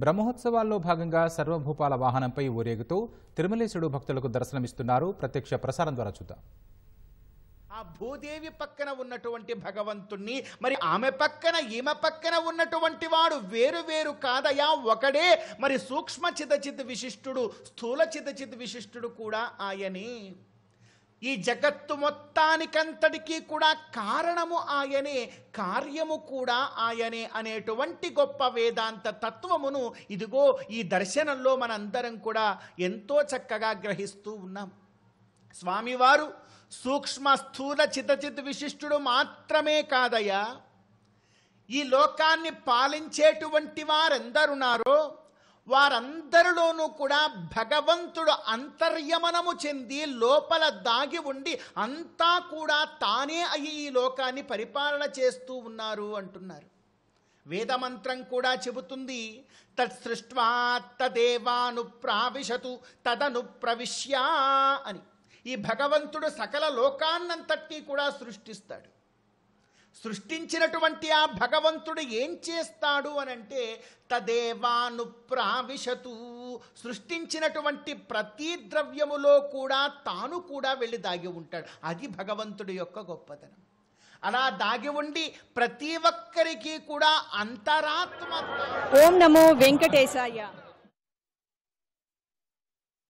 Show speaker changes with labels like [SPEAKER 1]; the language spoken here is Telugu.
[SPEAKER 1] బ్రహ్మోత్సవాల్లో భాగంగా సర్వభూపాల వాహనంపై ఊరేగుతూ తిరుమలేశుడు భక్తులకు దర్శనమిస్తున్నారు. ప్రత్యక్ష ప్రసారం ద్వారా చూద్దాం.
[SPEAKER 2] ఆ భూదేవి పక్కన ఉన్నటువంటి భగవంతుణ్ణి, మరి ఆమె పక్కన ఈమె పక్కన ఉన్నటువంటి వాడు వేరు వేరు కాదయా, ఒకడే. మరి సూక్ష్మ చిదచిత్ విశిష్టుడు, స్థూల చిదచిత్ విశిష్టుడు కూడా ఆయనే. ఈ జగత్తు మొత్తానికంతటికీ కూడా కారణము ఆయనే, కార్యము కూడా ఆయనే అనేటువంటి గొప్ప వేదాంత తత్వమును ఇదిగో ఈ దర్శనంలో మనందరం కూడా ఎంతో చక్కగా గ్రహిస్తూ ఉన్నాం. స్వామివారు సూక్ష్మ స్థూల చితచిత్ విశిష్టుడు మాత్రమే కాదయ్యా, ఈ లోకాన్ని పాలించేటువంటి వారెందరున్నారో వారందరిలోనూ కూడా భగవంతుడు అంతర్యమనము చెంది లోపల దాగి ఉండి అంతా కూడా తానే అయి ఈ లోకాన్ని పరిపాలన చేస్తూ ఉన్నారు అంటున్నారు. వేదమంత్రం కూడా చెబుతుంది, తత్సృష్ట్వా తదేవాను ప్రావిశతు తదను ప్రవిశ్య అని. ఈ భగవంతుడు సకల లోకాన్నంతటినీ కూడా సృష్టిస్తాడు. సృష్టించినటువంటి ఆ భగవంతుడు ఏం చేస్తాడు అనంటే తదేవాను ప్రావిశతు, సృష్టించినటువంటి ప్రతి ద్రవ్యములో కూడా తాను కూడా వెళ్ళి దాగి ఉంటాడు. అది భగవంతుడి యొక్క గొప్పతనం. అలా దాగి ఉండి ప్రతి ఒక్కరికి కూడా అంతరాత్మ.
[SPEAKER 3] ఓం నమో వెంకటేశాయ.